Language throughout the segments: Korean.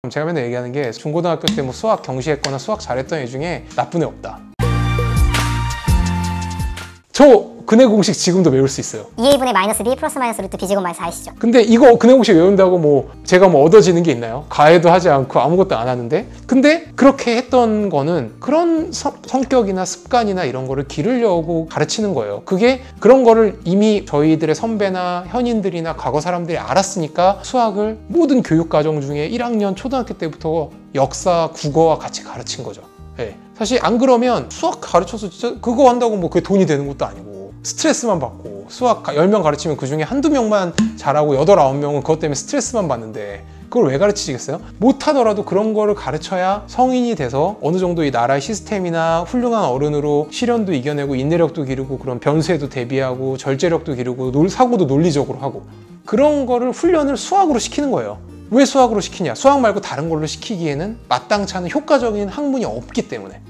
제가 맨날 얘기하는 게 중고등학교 때 뭐 수학 경시했거나 수학 잘했던 애 중에 나쁜 애 없다. 저 근해 공식 지금도 외울 수 있어요. 2a분의 마이너스 b 플러스 마이너스 루트 b 제곱 마이너스 4이시죠. 근데 이거 근해 공식 외운다고 뭐 제가 뭐 얻어지는 게 있나요? 가해도 하지 않고 아무것도 안 하는데? 근데 그렇게 했던 거는 그런 성격이나 습관이나 이런 거를 기르려고 가르치는 거예요. 그게 그런 거를 이미 저희들의 선배나 현인들이나 과거 사람들이 알았으니까 수학을 모든 교육과정 중에 1학년 초등학교 때부터 역사, 국어와 같이 가르친 거죠. 네. 사실 안 그러면 수학 가르쳐서 진짜 그거 한다고 뭐 그게 돈이 되는 것도 아니고 스트레스만 받고 수학 10명 가르치면 그중에 한두 명만 잘하고 8, 9명은 그것 때문에 스트레스만 받는데 그걸 왜 가르치시겠어요? 못하더라도 그런 거를 가르쳐야 성인이 돼서 어느 정도 이 나라의 시스템이나 훌륭한 어른으로 시련도 이겨내고 인내력도 기르고 그런 변수에도 대비하고 절제력도 기르고 사고도 논리적으로 하고 그런 거를 훈련을 수학으로 시키는 거예요. 왜 수학으로 시키냐? 수학 말고 다른 걸로 시키기에는 마땅치 않은 효과적인 학문이 없기 때문에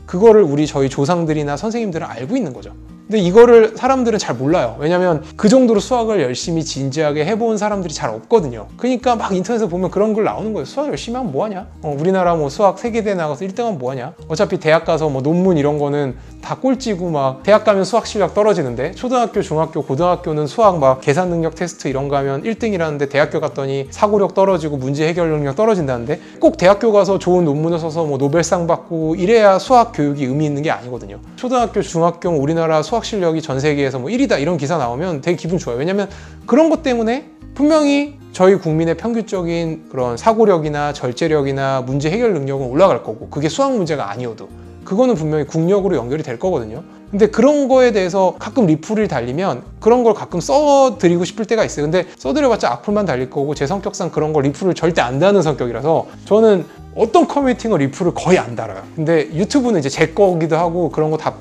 그거를 저희 조상들이나 선생님들은 알고 있는 거죠. 근데 이거를 사람들은 잘 몰라요. 왜냐면 그 정도로 수학을 열심히 진지하게 해본 사람들이 잘 없거든요. 그러니까 막 인터넷에 보면 그런 글 나오는 거예요. 수학 열심히 하면 뭐하냐? 우리나라 뭐 수학 세계대회 나가서 1등 하면 뭐하냐? 어차피 대학 가서 뭐 논문 이런 거는 다 꼴찌고 막 대학 가면 수학 실력 떨어지는데 초등학교, 중학교, 고등학교는 수학 막 계산 능력 테스트 이런 거 하면 1등이라는데 대학교 갔더니 사고력 떨어지고 문제 해결 능력 떨어진다는데 꼭 대학교 가서 좋은 논문을 써서 뭐 노벨상 받고 이래야 수학 교육이 의미 있는 게 아니거든요. 초등학교, 중학교 우리나라 수학 실력이 전 세계에서 뭐 1위다 이런 기사 나오면 되게 기분 좋아요. 왜냐면 그런 것 때문에 분명히 저희 국민의 평균적인 그런 사고력이나 절제력이나 문제 해결 능력은 올라갈 거고 그게 수학 문제가 아니어도 그거는 분명히 국력으로 연결이 될 거거든요. 근데 그런 거에 대해서 가끔 리플을 달리면 그런 걸 가끔 써드리고 싶을 때가 있어요. 근데 써드려봤자 악플만 달릴 거고 제 성격상 그런 거 리플을 절대 안 다는 성격이라서 저는 어떤 커뮤니티가 리플을 거의 안 달아요. 근데 유튜브는 이제 제 거기도 하고 그런 거 다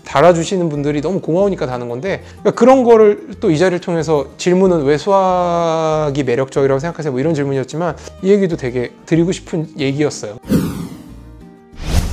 달아주시는 분들이 너무 고마우니까 다는 건데 그러니까 그런 거를 또 이 자리를 통해서 질문은 왜 수학이 매력적이라고 생각하세요? 뭐 이런 질문이었지만 이 얘기도 되게 드리고 싶은 얘기였어요.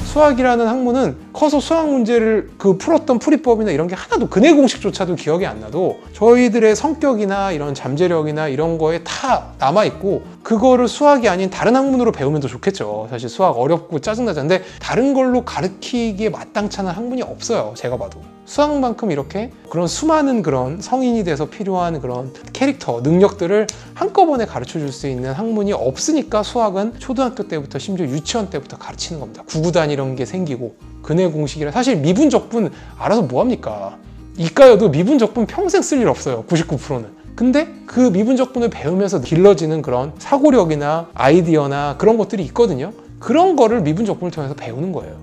수학이라는 학문은 커서 수학 문제를 풀었던 풀이법이나 이런 게 하나도 근해 공식조차도 기억이 안 나도 저희들의 성격이나 이런 잠재력이나 이런 거에 다 남아있고 그거를 수학이 아닌 다른 학문으로 배우면 더 좋겠죠. 사실 수학 어렵고 짜증나잖아요. 근데 다른 걸로 가르치기에 마땅치 않은 학문이 없어요. 제가 봐도. 수학만큼 이렇게 그런 수많은 그런 성인이 돼서 필요한 그런 캐릭터, 능력들을 한꺼번에 가르쳐 줄 수 있는 학문이 없으니까 수학은 초등학교 때부터 심지어 유치원 때부터 가르치는 겁니다. 구구단 이런 게 생기고 근해 공식이라 사실 미분적분 알아서 뭐합니까? 이과여도 미분적분 평생 쓸 일 없어요. 99%는. 근데 그 미분적분을 배우면서 길러지는 그런 사고력이나 아이디어나 그런 것들이 있거든요. 그런 거를 미분적분을 통해서 배우는 거예요.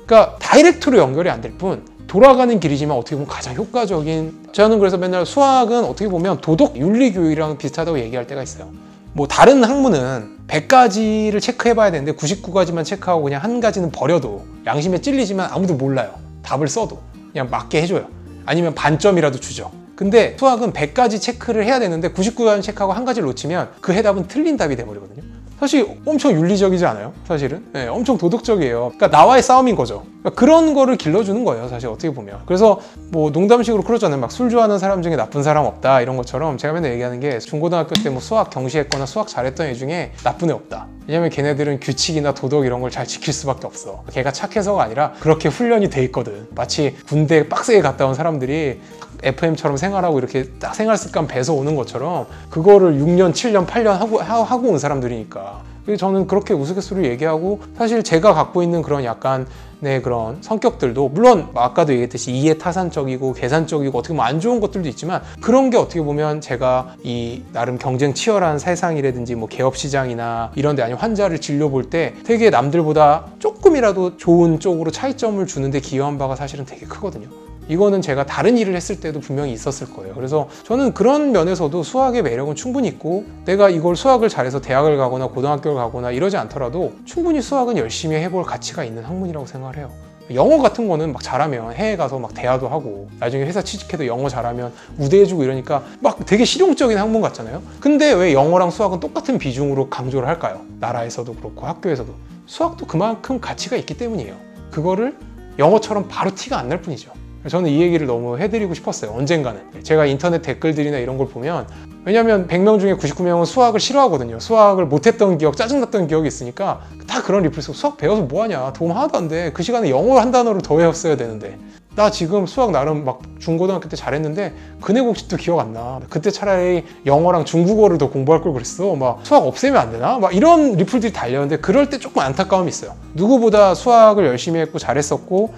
그러니까 다이렉트로 연결이 안 될 뿐 돌아가는 길이지만 어떻게 보면 가장 효과적인 저는 그래서 맨날 수학은 어떻게 보면 도덕 윤리 교육이랑 비슷하다고 얘기할 때가 있어요. 뭐 다른 학문은 100가지를 체크해 봐야 되는데 99가지만 체크하고 그냥 한 가지는 버려도 양심에 찔리지만 아무도 몰라요. 답을 써도 그냥 맞게 해줘요. 아니면 반점이라도 주죠. 근데 수학은 100가지 체크를 해야 되는데 99가지 체크하고 한 가지를 놓치면 그 해답은 틀린 답이 돼버리거든요. 사실 엄청 윤리적이지 않아요? 사실은? 네, 엄청 도덕적이에요. 그러니까 나와의 싸움인 거죠. 그러니까 그런 거를 길러주는 거예요. 사실 어떻게 보면. 그래서 뭐 농담식으로 그러잖아요. 막 술 좋아하는 사람 중에 나쁜 사람 없다 이런 것처럼 제가 맨날 얘기하는 게 중고등학교 때 뭐 수학 경시했거나 수학 잘했던 애 중에 나쁜 애 없다. 왜냐면 걔네들은 규칙이나 도덕 이런 걸 잘 지킬 수밖에 없어. 걔가 착해서가 아니라 그렇게 훈련이 돼 있거든. 마치 군대 빡세게 갔다 온 사람들이 FM처럼 생활하고 이렇게 딱 생활 습관 배서 오는 것처럼 그거를 6년, 7년, 8년 하고 온 사람들이니까. 그래서 저는 그렇게 우스갯소리로 얘기하고 사실 제가 갖고 있는 그런 약간 그런 성격들도 물론 아까도 얘기했듯이 이해타산적이고 계산적이고 어떻게 보면 안 좋은 것들도 있지만 그런 게 어떻게 보면 제가 이 나름 경쟁 치열한 세상이라든지 뭐 개업시장이나 이런 데 아니면 환자를 진료볼 때 되게 남들보다 조금이라도 좋은 쪽으로 차이점을 주는데 기여한 바가 사실은 되게 크거든요. 이거는 제가 다른 일을 했을 때도 분명히 있었을 거예요. 그래서 저는 그런 면에서도 수학의 매력은 충분히 있고 내가 이걸 수학을 잘해서 대학을 가거나 고등학교를 가거나 이러지 않더라도 충분히 수학은 열심히 해볼 가치가 있는 학문이라고 생각을 해요. 영어 같은 거는 막 잘하면 해외 가서 막 대화도 하고 나중에 회사 취직해도 영어 잘하면 우대해주고 이러니까 막 되게 실용적인 학문 같잖아요. 근데 왜 영어랑 수학은 똑같은 비중으로 강조를 할까요? 나라에서도 그렇고 학교에서도. 수학도 그만큼 가치가 있기 때문이에요. 그거를 영어처럼 바로 티가 안 날 뿐이죠. 저는 이 얘기를 너무 해드리고 싶었어요. 언젠가는. 제가 인터넷 댓글들이나 이런 걸 보면 왜냐하면 100명 중에 99명은 수학을 싫어하거든요. 수학을 못했던 기억, 짜증났던 기억이 있으니까 다 그런 리플 쓰고 수학 배워서 뭐하냐, 도움 하나도 안 돼. 그 시간에 영어 한 단어를 더 외웠어야 되는데 나 지금 수학 나름 막 중고등학교 때 잘했는데 근해 공식도 기억 안 나. 그때 차라리 영어랑 중국어를 더 공부할 걸 그랬어. 막 수학 없애면 안 되나? 막 이런 리플들이 달렸는데 그럴 때 조금 안타까움이 있어요. 누구보다 수학을 열심히 했고 잘했었고,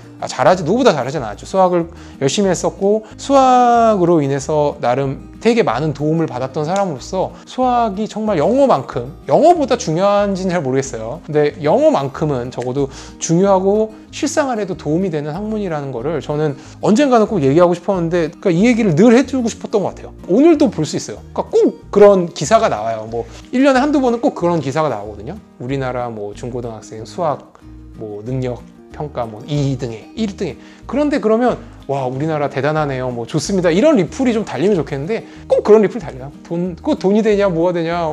누구보다 잘하진 않았죠. 수학을 열심히 했었고 수학으로 인해서 나름 되게 많은 도움을 받았던 사람으로서 수학이 정말 영어만큼, 영어보다 중요한지는 잘 모르겠어요. 근데 영어만큼은 적어도 중요하고 실생활에도 도움이 되는 학문이라는 거를 저는 언젠가는 꼭 얘기하고 싶었는데, 그러니까 이 얘기를 늘 해주고 싶었던 것 같아요. 오늘도 볼 수 있어요. 그러니까 꼭 그런 기사가 나와요. 뭐 1년에 한두 번은 꼭 그런 기사가 나오거든요. 우리나라 뭐 중고등학생 수학 뭐 능력 평가 뭐 2등에 1등에. 그런데 그러면 와, 우리나라 대단하네요, 뭐 좋습니다, 이런 리플이 좀 달리면 좋겠는데 꼭 그런 리플 달려요. 그거 돈이 되냐 뭐가 되냐,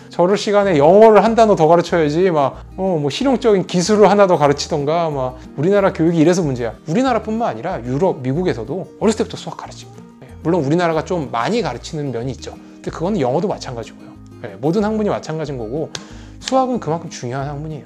저럴 시간에 영어를 한 단어 더 가르쳐야지, 뭐 실용적인 기술을 하나 더 가르치던가, 막 우리나라 교육이 이래서 문제야. 우리나라뿐만 아니라 유럽, 미국에서도 어렸을 때부터 수학 가르칩니다. 물론 우리나라가 좀 많이 가르치는 면이 있죠. 근데 그거는 영어도 마찬가지고요. 모든 학문이 마찬가지인 거고 수학은 그만큼 중요한 학문이에요.